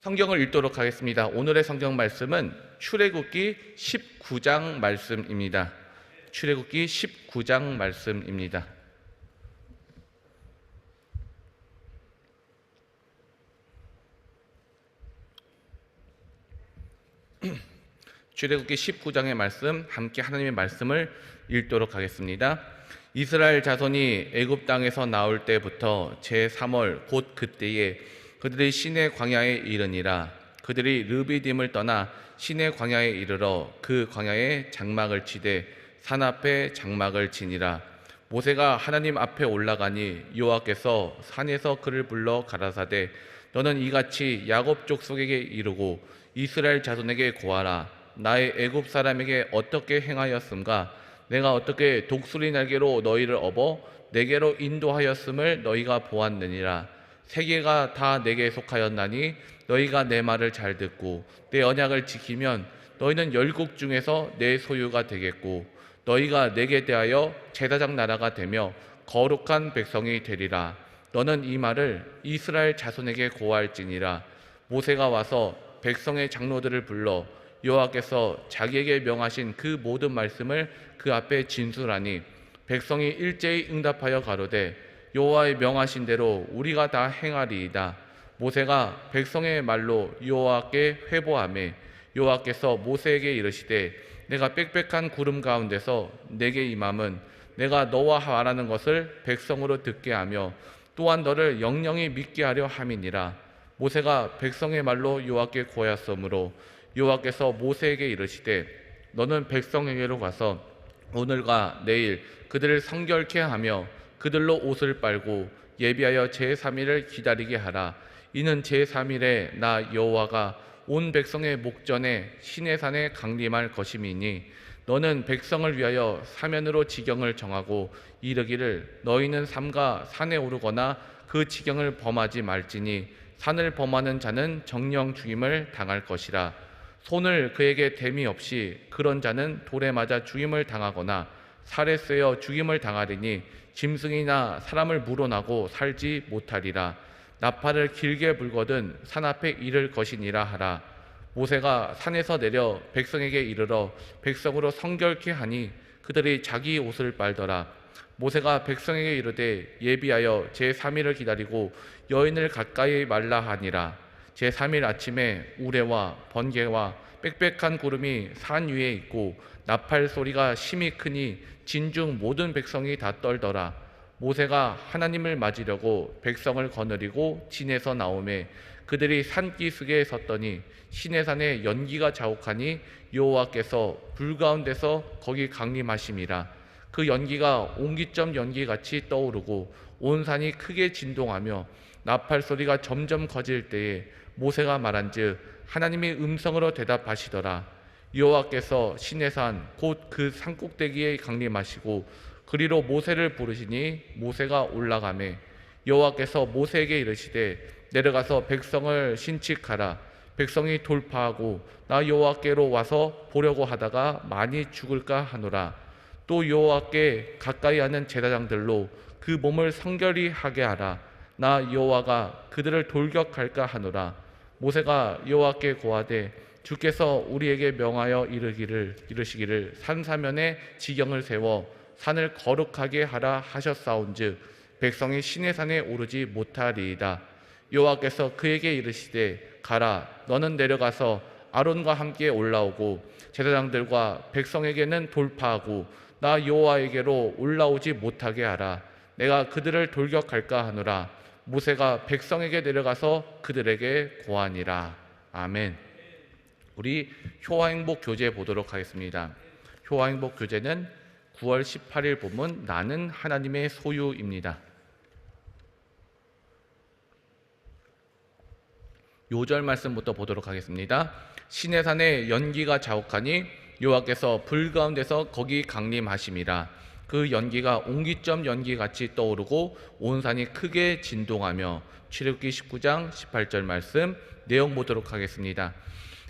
성경을 읽도록 하겠습니다. 오늘의 성경 말씀은 출애굽기 19장 말씀입니다. 출애굽기 19장 말씀입니다. 출애굽기 19장의 말씀, 함께 하나님의 말씀을 읽도록 하겠습니다. 이스라엘 자손이 애굽 땅에서 나올 때부터 제3월 곧 그때에 그들이 시내 광야에 이르니라. 그들이 르비딤을 떠나 시내 광야에 이르러 그 광야에 장막을 치되 산 앞에 장막을 치니라. 모세가 하나님 앞에 올라가니 여호와께서 산에서 그를 불러 가라사대 너는 이같이 야곱 족속에게 이르고 이스라엘 자손에게 고하라. 나의 애굽 사람에게 어떻게 행하였음가? 내가 어떻게 독수리 날개로 너희를 업어 내게로 인도하였음을 너희가 보았느니라. 세계가 다 내게 속하였나니 너희가 내 말을 잘 듣고 내 언약을 지키면 너희는 열국 중에서 내 소유가 되겠고 너희가 내게 대하여 제사장 나라가 되며 거룩한 백성이 되리라. 너는 이 말을 이스라엘 자손에게 고할지니라. 모세가 와서 백성의 장로들을 불러 여호와께서 자기에게 명하신 그 모든 말씀을 그 앞에 진술하니 백성이 일제히 응답하여 가로되 여호와의 명하신 대로 우리가 다 행하리이다. 모세가 백성의 말로 여호와께 회보하매 여호와께서 모세에게 이르시되 내가 빽빽한 구름 가운데서 내게 임함은 내가 너와 말하는 것을 백성으로 듣게 하며 또한 너를 영영히 믿게 하려 함이니라. 모세가 백성의 말로 여호와께 고하였으므로 여호와께서 모세에게 이르시되 너는 백성에게로 가서 오늘과 내일 그들을 성결케 하며 그들로 옷을 빨고 예비하여 제3일을 기다리게 하라. 이는 제3일에 나 여호와가 온 백성의 목전에 시내산에 강림할 것임이니 너는 백성을 위하여 사면으로 지경을 정하고 이르기를 너희는 삼가 산에 오르거나 그 지경을 범하지 말지니 산을 범하는 자는 정령 죽임을 당할 것이라. 손을 그에게 댐이 없이 그런 자는 돌에 맞아 죽임을 당하거나 살에 쇠어 죽임을 당하리니 짐승이나 사람을 물어나고 살지 못하리라. 나팔을 길게 불거든 산 앞에 이를 것이니라 하라. 모세가 산에서 내려 백성에게 이르러 백성으로 성결케 하니 그들이 자기 옷을 빨더라. 모세가 백성에게 이르되 예비하여 제3일을 기다리고 여인을 가까이 말라 하니라. 제3일 아침에 우레와 번개와 빽빽한 구름이 산 위에 있고 나팔 소리가 심히 크니 진중 모든 백성이 다 떨더라. 모세가 하나님을 맞으려고 백성을 거느리고 진에서 나오매 그들이 산기슭에 섰더니 시내산에 연기가 자욱하니 여호와께서 불 가운데서 거기 강림하심이라. 그 연기가 옹기점 연기같이 떠오르고 온 산이 크게 진동하며 나팔 소리가 점점 커질 때에 모세가 말한즉 하나님이 음성으로 대답하시더라. 여호와께서 시내산 곧 그 산꼭대기에 강림하시고 그리로 모세를 부르시니 모세가 올라가매 여호와께서 모세에게 이르시되 내려가서 백성을 신칙하라. 백성이 돌파하고 나 여호와께로 와서 보려고 하다가 많이 죽을까 하노라. 또 여호와께 가까이 하는 제사장들로 그 몸을 성결히 하게 하라. 나 여호와가 그들을 돌격할까 하노라. 모세가 여호와께 고하되 주께서 우리에게 명하여 이르시기를 산 사면에 지경을 세워 산을 거룩하게 하라 하셨사온즉 백성이 시내산에 오르지 못하리이다. 여호와께서 그에게 이르시되 가라. 너는 내려가서 아론과 함께 올라오고 제사장들과 백성에게는 돌파하고 나 여호와에게로 올라오지 못하게 하라. 내가 그들을 돌격할까 하노라. 모세가 백성에게 내려가서 그들에게 고하니라. 아멘. 우리 효화행복 교재 보도록 하겠습니다. 효화행복 교재는 9월 18일 본문 나는 하나님의 소유입니다. 요절 말씀부터 보도록 하겠습니다. 시내산에 연기가 자욱하니 여호와께서 불 가운데서 거기 강림하심이라. 그 연기가 옹기점 연기같이 떠오르고 온 산이 크게 진동하며. 출애굽기 19장 18절 말씀 내용 보도록 하겠습니다.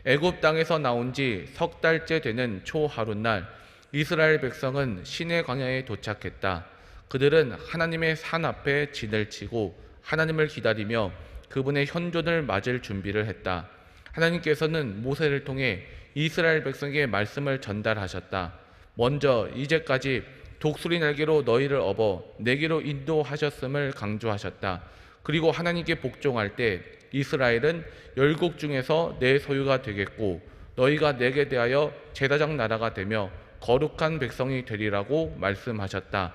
애굽 땅에서 나온 지 석 달째 되는 초하룻날 이스라엘 백성은 시내 광야에 도착했다. 그들은 하나님의 산 앞에 진을 치고 하나님을 기다리며 그분의 현존을 맞을 준비를 했다. 하나님께서는 모세를 통해 이스라엘 백성에게 말씀을 전달하셨다. 먼저 이제까지 독수리 날개로 너희를 업어 내게로 인도하셨음을 강조하셨다. 그리고 하나님께 복종할 때 이스라엘은 열국 중에서 내 소유가 되겠고 너희가 내게 대하여 제사장 나라가 되며 거룩한 백성이 되리라고 말씀하셨다.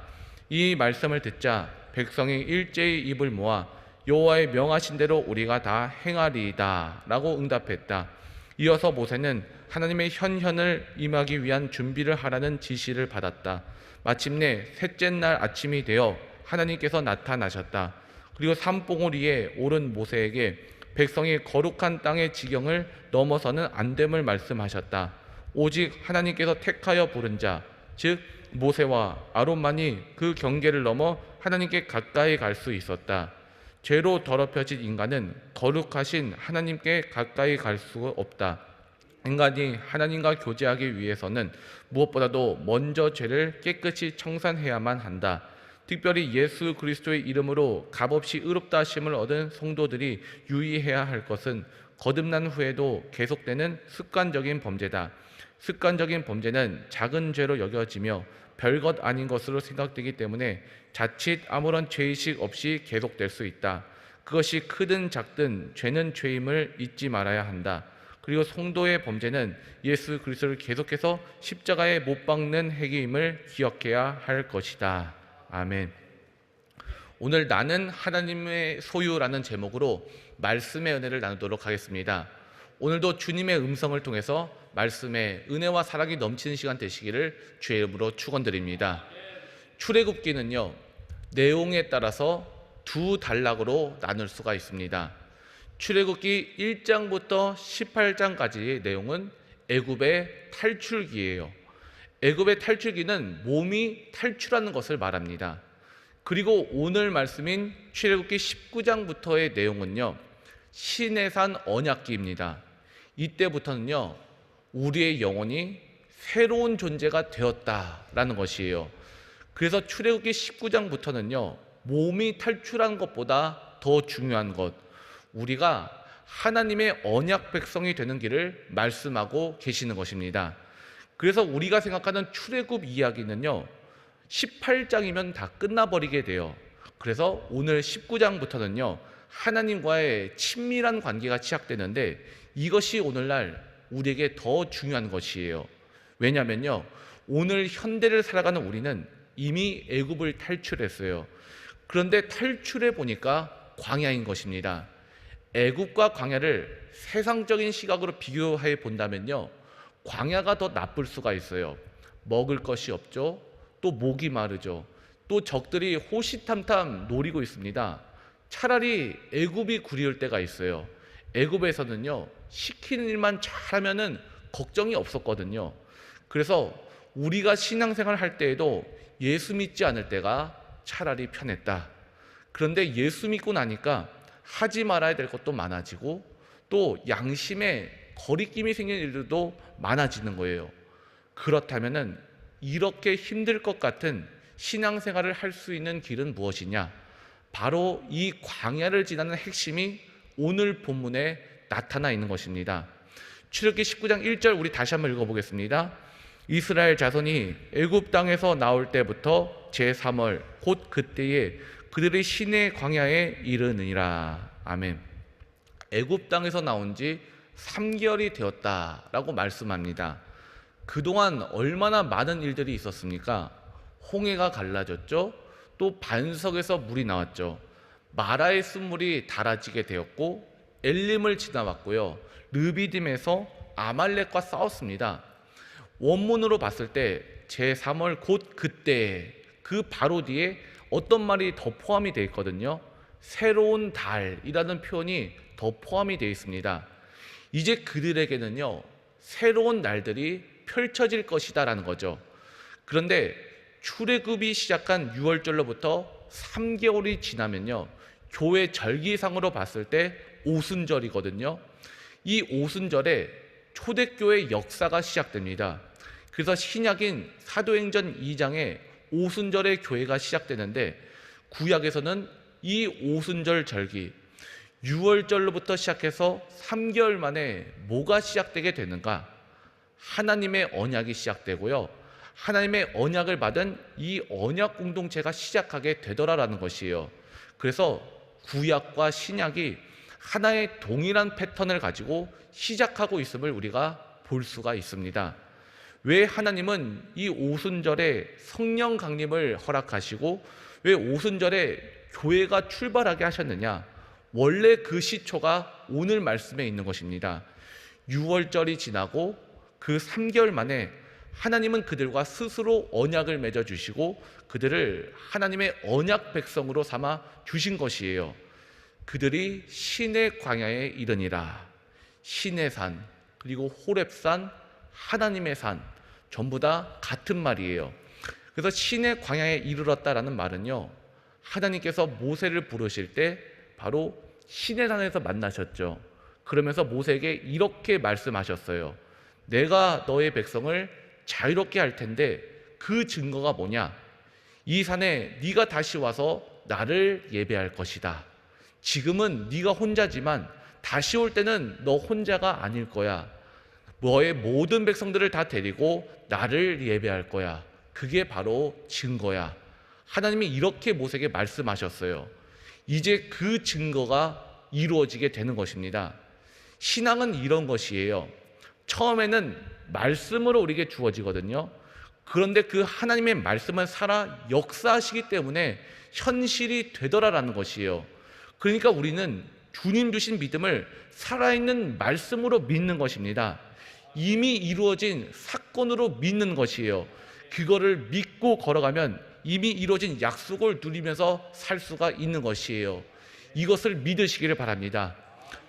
이 말씀을 듣자 백성이 일제히 입을 모아 여호와의 명하신 대로 우리가 다 행하리이다 라고 응답했다. 이어서 모세는 하나님의 현현을 임하기 위한 준비를 하라는 지시를 받았다. 마침내 셋째 날 아침이 되어 하나님께서 나타나셨다. 그리고 산봉우리에 오른 모세에게 백성이 거룩한 땅의 지경을 넘어서는 안 됨을 말씀하셨다. 오직 하나님께서 택하여 부른 자, 즉 모세와 아론만이 그 경계를 넘어 하나님께 가까이 갈 수 있었다. 죄로 더럽혀진 인간은 거룩하신 하나님께 가까이 갈 수 없다. 인간이 하나님과 교제하기 위해서는 무엇보다도 먼저 죄를 깨끗이 청산해야만 한다. 특별히 예수 그리스도의 이름으로 값없이 의롭다 하심을 얻은 성도들이 유의해야 할 것은 거듭난 후에도 계속되는 습관적인 범죄다. 습관적인 범죄는 작은 죄로 여겨지며 별것 아닌 것으로 생각되기 때문에 자칫 아무런 죄의식 없이 계속될 수 있다. 그것이 크든 작든 죄는 죄임을 잊지 말아야 한다. 그리고 성도의 범죄는 예수 그리스도를 계속해서 십자가에 못 박는 행위임을 기억해야 할 것이다. 아멘. 오늘 나는 하나님의 소유라는 제목으로 말씀의 은혜를 나누도록 하겠습니다. 오늘도 주님의 음성을 통해서 말씀의 은혜와 사랑이 넘치는 시간 되시기를 주의 이름으로 축원드립니다. 출애굽기는요, 내용에 따라서 두 단락으로 나눌 수가 있습니다. 출애굽기 1장부터 18장까지의 내용은 애굽의 탈출기예요. 애굽의 탈출기는 몸이 탈출하는 것을 말합니다. 그리고 오늘 말씀인 출애굽기 19장부터의 내용은요, 시내산 언약기입니다. 이때부터는요, 우리의 영혼이 새로운 존재가 되었다라는 것이에요. 그래서 출애굽기 19장부터는요, 몸이 탈출한 것보다 더 중요한 것, 우리가 하나님의 언약 백성이 되는 길을 말씀하고 계시는 것입니다. 그래서 우리가 생각하는 출애굽 이야기는요, 18장이면 다 끝나버리게 돼요. 그래서 오늘 19장부터는요, 하나님과의 친밀한 관계가 시작되는데 이것이 오늘날 우리에게 더 중요한 것이에요. 왜냐하면요, 오늘 현대를 살아가는 우리는 이미 애굽을 탈출했어요. 그런데 탈출해 보니까 광야인 것입니다. 애굽과 광야를 세상적인 시각으로 비교해 본다면요, 광야가 더 나쁠 수가 있어요. 먹을 것이 없죠. 또 목이 마르죠. 또 적들이 호시탐탐 노리고 있습니다. 차라리 애굽이 그리울 때가 있어요. 애굽에서는요, 시키는 일만 잘하면은 걱정이 없었거든요. 그래서 우리가 신앙생활 할 때에도 예수 믿지 않을 때가 차라리 편했다. 그런데 예수 믿고 나니까 하지 말아야 될 것도 많아지고 또 양심에 거리낌이 생기는 일들도 많아지는 거예요. 그렇다면은 이렇게 힘들 것 같은 신앙생활을 할 수 있는 길은 무엇이냐? 바로 이 광야를 지나는 핵심이 오늘 본문에 나타나 있는 것입니다. 출애굽기 19장 1절 우리 다시 한번 읽어보겠습니다. 이스라엘 자손이 애굽 땅에서 나올 때부터 제3월 곧 그때에 그들의 시내 광야에 이르느니라. 아멘. 애굽 땅에서 나온 지 3개월이 되었다라고 말씀합니다. 그동안 얼마나 많은 일들이 있었습니까? 홍해가 갈라졌죠. 또 반석에서 물이 나왔죠. 마라의 쓴물이 달아지게 되었고 엘림을 지나왔고요. 르비딤에서 아말렉과 싸웠습니다. 원문으로 봤을 때 제3월 곧 그때, 그 바로 뒤에 어떤 말이 더 포함이 되어 있거든요. 새로운 달이라는 표현이 더 포함이 되어 있습니다. 이제 그들에게는요, 새로운 날들이 펼쳐질 것이다 라는 거죠. 그런데 출애굽이 시작한 6월절로부터 3개월이 지나면요, 교회 절기상으로 봤을 때 오순절이거든요. 이 오순절에 초대교회 역사가 시작됩니다. 그래서 신약인 사도행전 2장에 오순절의 교회가 시작되는데 구약에서는 이 오순절 절기, 6월절로부터 시작해서 3개월 만에 뭐가 시작되게 되는가? 하나님의 언약이 시작되고요. 하나님의 언약을 받은 이 언약 공동체가 시작하게 되더라라는 것이에요. 그래서 구약과 신약이 하나의 동일한 패턴을 가지고 시작하고 있음을 우리가 볼 수가 있습니다. 왜 하나님은 이 오순절에 성령 강림을 허락하시고 왜 오순절에 교회가 출발하게 하셨느냐? 원래 그 시초가 오늘 말씀에 있는 것입니다. 6월절이 지나고 그 3개월 만에 하나님은 그들과 스스로 언약을 맺어주시고 그들을 하나님의 언약 백성으로 삼아 주신 것이에요. 그들이 신의 광야에 이르니라. 신의 산, 그리고 호렙산, 하나님의 산, 전부 다 같은 말이에요. 그래서 신의 광야에 이르렀다라는 말은요, 하나님께서 모세를 부르실 때 바로 신의 산에서 만나셨죠. 그러면서 모세에게 이렇게 말씀하셨어요. 내가 너의 백성을 자유롭게 할 텐데 그 증거가 뭐냐? 이 산에 네가 다시 와서 나를 예배할 것이다. 지금은 네가 혼자지만 다시 올 때는 너 혼자가 아닐 거야. 너의 모든 백성들을 다 데리고 나를 예배할 거야. 그게 바로 증거야. 하나님이 이렇게 모세에게 말씀하셨어요. 이제 그 증거가 이루어지게 되는 것입니다. 신앙은 이런 것이에요. 처음에는 말씀으로 우리에게 주어지거든요. 그런데 그 하나님의 말씀은 살아 역사하시기 때문에 현실이 되더라라는 것이에요. 그러니까 우리는 주님 주신 믿음을 살아있는 말씀으로 믿는 것입니다. 이미 이루어진 사건으로 믿는 것이에요. 그거를 믿고 걸어가면 이미 이루어진 약속을 누리면서 살 수가 있는 것이에요. 이것을 믿으시기를 바랍니다.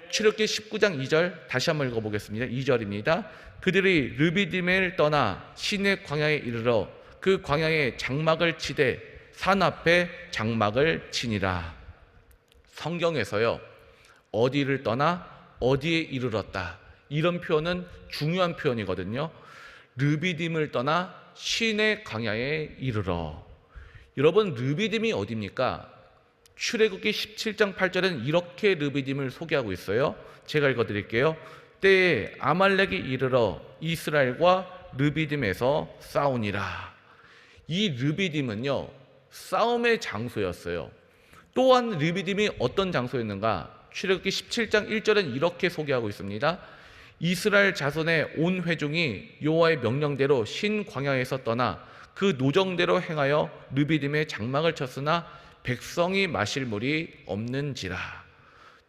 출애굽기 19장 2절 다시 한번 읽어보겠습니다. 2절입니다. 그들이 르비딤을 떠나 신의 광야에 이르러 그 광야에 장막을 치되 산 앞에 장막을 치니라. 성경에서요, 어디를 떠나 어디에 이르렀다, 이런 표현은 중요한 표현이거든요. 르비딤을 떠나 신의 광야에 이르러. 여러분, 르비딤이 어디입니까? 출애굽기 17장 8절은 이렇게 르비딤을 소개하고 있어요. 제가 읽어드릴게요. 때에 아말렉이 이르러 이스라엘과 르비딤에서 싸우니라. 이 르비딤은요, 싸움의 장소였어요. 또한 르비딤이 어떤 장소였는가? 출애굽기 17장 1절은 이렇게 소개하고 있습니다. 이스라엘 자손의 온 회중이 여호와의 명령대로 신 광야에서 떠나 그 노정대로 행하여 르비딤에 장막을 쳤으나 백성이 마실 물이 없는지라.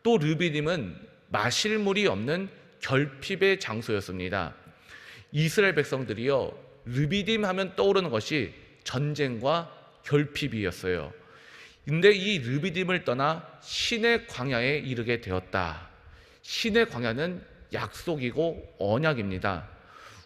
또 르비딤은 마실 물이 없는 결핍의 장소였습니다. 이스라엘 백성들이요, 르비딤 하면 떠오르는 것이 전쟁과 결핍이었어요. 근데 이 르비딤을 떠나 신의 광야에 이르게 되었다. 신의 광야는 약속이고 언약입니다.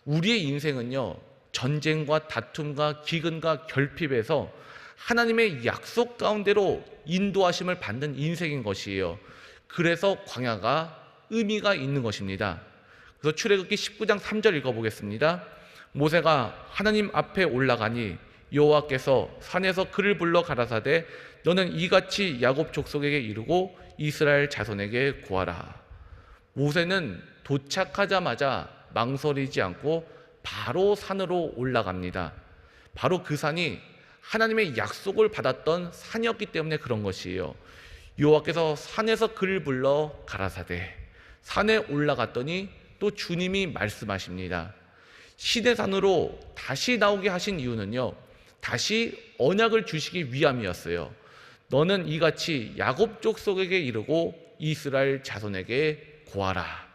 우리의 인생은요, 전쟁과 다툼과 기근과 결핍에서 하나님의 약속 가운데로 인도하심을 받는 인생인 것이에요. 그래서 광야가 의미가 있는 것입니다. 그래서 출애굽기 19장 3절 읽어보겠습니다. 모세가 하나님 앞에 올라가니 여호와께서 산에서 그를 불러 가라사대 너는 이같이 야곱 족속에게 이르고 이스라엘 자손에게 구하라. 모세는 도착하자마자 망설이지 않고 바로 산으로 올라갑니다. 바로 그 산이 하나님의 약속을 받았던 산이었기 때문에 그런 것이에요. 여호와께서 산에서 그를 불러 가라사대. 산에 올라갔더니 또 주님이 말씀하십니다. 신의 산으로 다시 나오게 하신 이유는요, 다시 언약을 주시기 위함이었어요. 너는 이같이 야곱 족속에게 이르고 이스라엘 자손에게 고하라.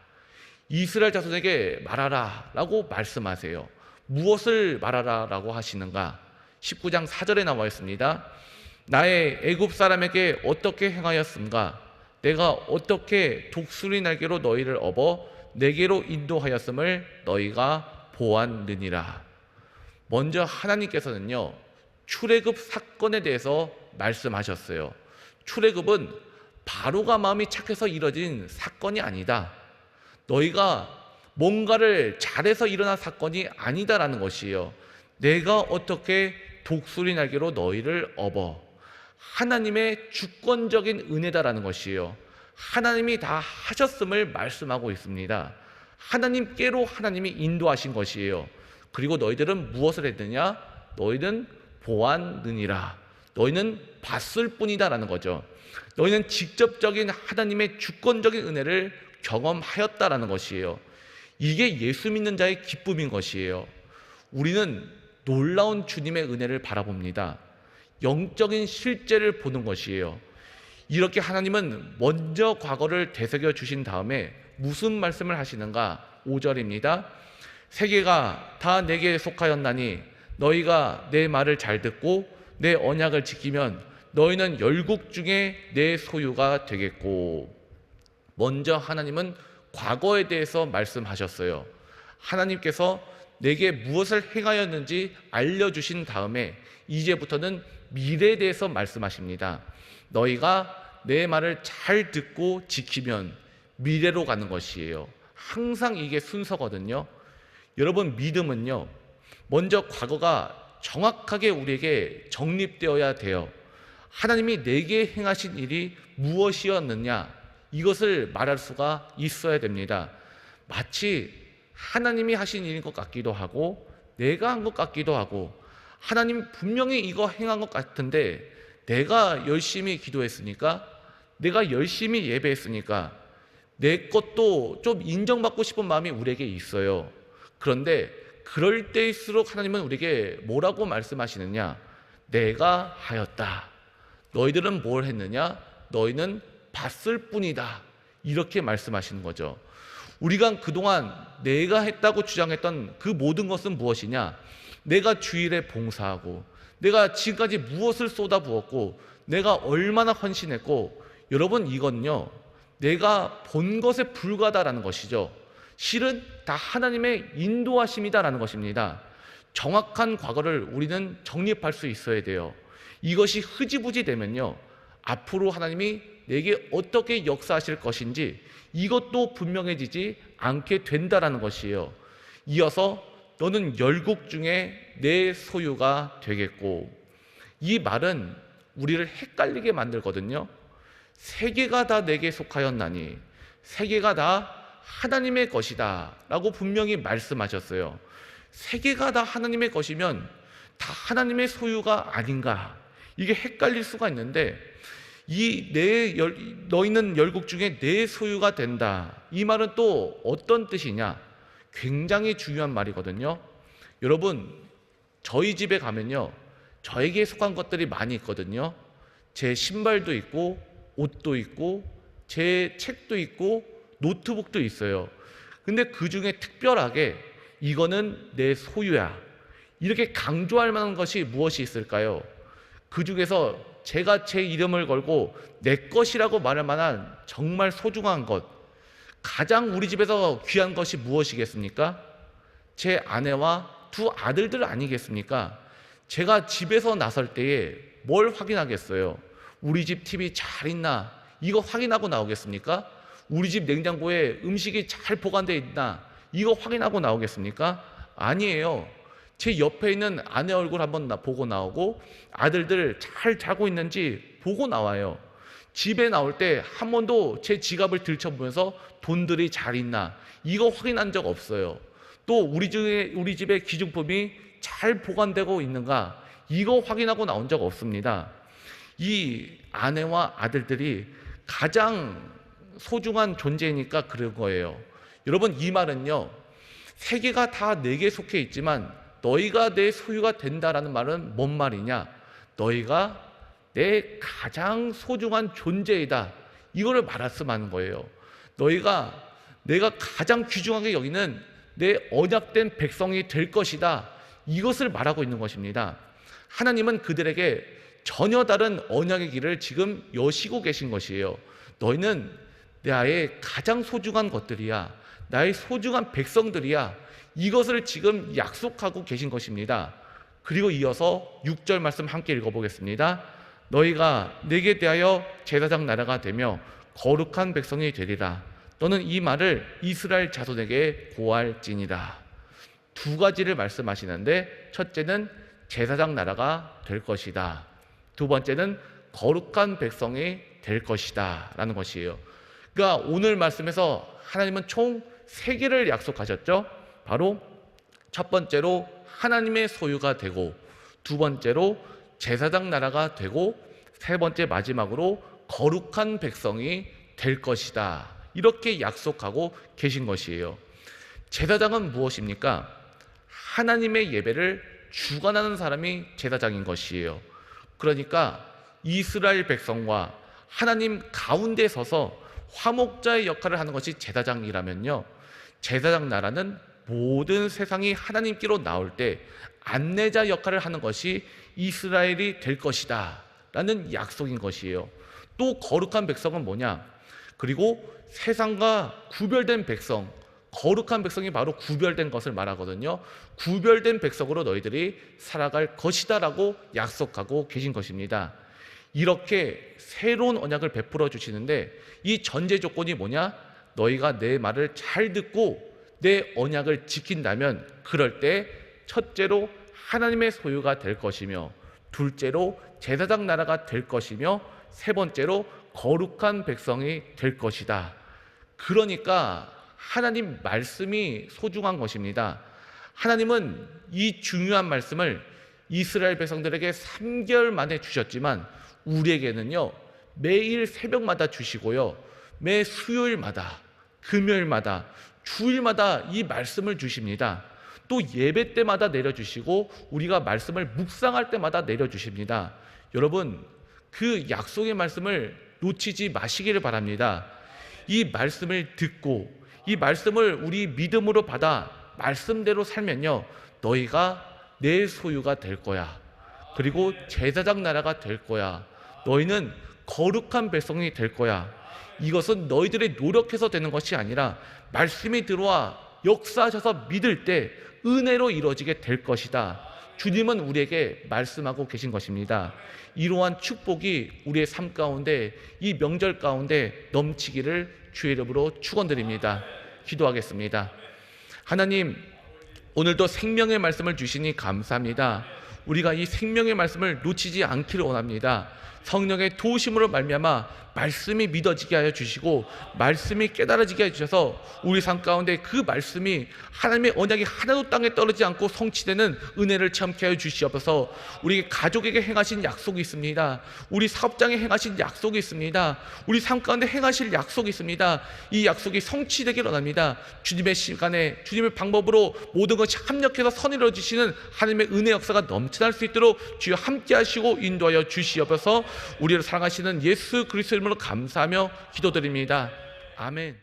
이스라엘 자손에게 말하라 라고 말씀하세요. 무엇을 말하라 라고 하시는가? 19장 4절에 나와 있습니다. 나의 애굽 사람에게 어떻게 행하였음가? 내가 어떻게 독수리 날개로 너희를 업어 내게로 인도하였음을 너희가 보았느니라. 먼저 하나님께서는요, 출애굽 사건에 대해서 말씀하셨어요. 출애굽은 바로가 마음이 착해서 이뤄진 사건이 아니다. 너희가 뭔가를 잘해서 일어난 사건이 아니다라는 것이에요. 내가 어떻게 독수리 날개로 너희를 업어. 하나님의 주권적인 은혜다라는 것이에요. 하나님이 다 하셨음을 말씀하고 있습니다. 하나님께로 하나님이 인도하신 것이에요. 그리고 너희들은 무엇을 했느냐? 너희는 보았느니라. 너희는 봤을 뿐이다 라는 거죠. 너희는 직접적인 하나님의 주권적인 은혜를 경험하였다라는 것이에요. 이게 예수 믿는 자의 기쁨인 것이에요. 우리는 놀라운 주님의 은혜를 바라봅니다. 영적인 실제를 보는 것이에요. 이렇게 하나님은 먼저 과거를 되새겨 주신 다음에 무슨 말씀을 하시는가? 5절입니다. 세계가 다 내게 속하였나니 너희가 내 말을 잘 듣고 내 언약을 지키면 너희는 열국 중에 내 소유가 되겠고. 먼저 하나님은 과거에 대해서 말씀하셨어요. 하나님께서 내게 무엇을 행하였는지 알려주신 다음에 이제부터는 미래에 대해서 말씀하십니다. 너희가 내 말을 잘 듣고 지키면 미래로 가는 것이에요. 항상 이게 순서거든요. 여러분, 믿음은요, 먼저 과거가 정확하게 우리에게 정립되어야 돼요. 하나님이 내게 행하신 일이 무엇이었느냐, 이것을 말할 수가 있어야 됩니다. 마치 하나님이 하신 일인 것 같기도 하고 내가 한 것 같기도 하고, 하나님 분명히 이거 행한 것 같은데 내가 열심히 기도했으니까, 내가 열심히 예배했으니까 내 것도 좀 인정받고 싶은 마음이 우리에게 있어요. 그런데 그럴 때일수록 하나님은 우리에게 뭐라고 말씀하시느냐? 내가 하였다. 너희들은 뭘 했느냐? 너희는 봤을 뿐이다. 이렇게 말씀하시는 거죠. 우리가 그동안 내가 했다고 주장했던 그 모든 것은 무엇이냐? 내가 주일에 봉사하고, 내가 지금까지 무엇을 쏟아부었고, 내가 얼마나 헌신했고, 여러분, 이건요, 내가 본 것에 불과하다라는 것이죠. 실은 다 하나님의 인도하심이다라는 것입니다. 정확한 과거를 우리는 정립할 수 있어야 돼요. 이것이 흐지부지 되면요, 앞으로 하나님이 내게 어떻게 역사하실 것인지 이것도 분명해지지 않게 된다라는 것이에요. 이어서 너는 열국 중에 내 소유가 되겠고, 이 말은 우리를 헷갈리게 만들거든요. 세계가 다 내게 속하였나니, 세계가 다 하나님의 것이다 라고 분명히 말씀하셨어요. 세계가 다 하나님의 것이면 다 하나님의 소유가 아닌가, 이게 헷갈릴 수가 있는데, 너희는 열국 중에 내 소유가 된다, 이 말은 또 어떤 뜻이냐? 굉장히 중요한 말이거든요. 여러분, 저희 집에 가면요, 저에게 속한 것들이 많이 있거든요. 제 신발도 있고, 옷도 있고, 제 책도 있고, 노트북도 있어요. 근데 그 중에 특별하게 이거는 내 소유야, 이렇게 강조할 만한 것이 무엇이 있을까요? 그 중에서 제가 제 이름을 걸고 내 것이라고 말할 만한 정말 소중한 것, 가장 우리 집에서 귀한 것이 무엇이겠습니까? 제 아내와 두 아들들 아니겠습니까? 제가 집에서 나설 때에 뭘 확인하겠어요? 우리 집 TV 잘 있나? 이거 확인하고 나오겠습니까? 우리 집 냉장고에 음식이 잘 보관되어 있나? 이거 확인하고 나오겠습니까? 아니에요. 제 옆에 있는 아내 얼굴 한번 보고 나오고, 아들들 잘 자고 있는지 보고 나와요. 집에 나올 때 한 번도 제 지갑을 들춰보면서 돈들이 잘 있나, 이거 확인한 적 없어요. 또 우리 집의 기중품이 잘 보관되고 있는가, 이거 확인하고 나온 적 없습니다. 이 아내와 아들들이 가장 소중한 존재니까 그런 거예요. 여러분, 이 말은요, 세계가 다 내게 속해 있지만 너희가 내 소유가 된다라는 말은 뭔 말이냐? 너희가 내 가장 소중한 존재이다, 이거를 말씀하는 거예요. 내가 가장 귀중하게 여기는 내 언약된 백성이 될 것이다, 이것을 말하고 있는 것입니다. 하나님은 그들에게 전혀 다른 언약의 길을 지금 여시고 계신 것이에요. 너희는 나의 가장 소중한 것들이야, 나의 소중한 백성들이야, 이것을 지금 약속하고 계신 것입니다. 그리고 이어서 6절 말씀 함께 읽어보겠습니다. 너희가 내게 대하여 제사장 나라가 되며 거룩한 백성이 되리라. 너는 이 말을 이스라엘 자손에게 고할지니라. 두 가지를 말씀하시는데, 첫째는 제사장 나라가 될 것이다, 두 번째는 거룩한 백성이 될 것이다 라는 것이에요. 그러니까 오늘 말씀에서 하나님은 총 3개를 약속하셨죠. 바로 첫 번째로 하나님의 소유가 되고, 두 번째로 제사장 나라가 되고, 세 번째 마지막으로 거룩한 백성이 될 것이다. 이렇게 약속하고 계신 것이에요. 제사장은 무엇입니까? 하나님의 예배를 주관하는 사람이 제사장인 것이에요. 그러니까 이스라엘 백성과 하나님 가운데 서서 화목자의 역할을 하는 것이 제사장이라면요, 제사장 나라는 모든 세상이 하나님께로 나올 때 안내자 역할을 하는 것이 이스라엘이 될 것이다 라는 약속인 것이에요. 또 거룩한 백성은 뭐냐? 그리고 세상과 구별된 백성, 거룩한 백성이 바로 구별된 것을 말하거든요. 구별된 백성으로 너희들이 살아갈 것이다 라고 약속하고 계신 것입니다. 이렇게 새로운 언약을 베풀어 주시는데, 이 전제 조건이 뭐냐? 너희가 내 말을 잘 듣고 내 언약을 지킨다면, 그럴 때 첫째로 하나님의 소유가 될 것이며, 둘째로 제사장 나라가 될 것이며, 세 번째로 거룩한 백성이 될 것이다. 그러니까 하나님 말씀이 소중한 것입니다. 하나님은 이 중요한 말씀을 이스라엘 백성들에게 3개월 만에 주셨지만 우리에게는요, 매일 새벽마다 주시고요, 매 수요일마다, 금요일마다, 주일마다 이 말씀을 주십니다. 또 예배 때마다 내려주시고 우리가 말씀을 묵상할 때마다 내려주십니다. 여러분, 그 약속의 말씀을 놓치지 마시기를 바랍니다. 이 말씀을 듣고 이 말씀을 우리 믿음으로 받아 말씀대로 살면요, 너희가 내 소유가 될 거야. 그리고 제사장 나라가 될 거야. 너희는 거룩한 백성이 될 거야. 이것은 너희들이 노력해서 되는 것이 아니라 말씀이 들어와 역사하셔서 믿을 때 은혜로 이루어지게 될 것이다. 주님은 우리에게 말씀하고 계신 것입니다. 이러한 축복이 우리의 삶 가운데, 이 명절 가운데 넘치기를 주의 이름으로 축원드립니다. 기도하겠습니다. 하나님, 오늘도 생명의 말씀을 주시니 감사합니다. 우리가 이 생명의 말씀을 놓치지 않기를 원합니다. 성령의 도우심으로 말미암아 말씀이 믿어지게 하여 주시고 말씀이 깨달아지게 해주셔서 우리 삶 가운데 그 말씀이 하나님의 언약이 하나도 땅에 떨어지지 않고 성취되는 은혜를 체험케 하여 주시옵소서. 우리 가족에게 행하신 약속이 있습니다. 우리 사업장에 행하신 약속이 있습니다. 우리 삶 가운데 행하실 약속이 있습니다. 이 약속이 성취되기를 원합니다. 주님의 시간에 주님의 방법으로 모든 것이 합력해서 선을 이루어지시는 하나님의 은혜 역사가 넘쳐날 수 있도록 주여 함께 하시고 인도하여 주시옵소서. 우리를 사랑하시는 예수 그리스도 이름으로 감사하며 기도드립니다. 아멘.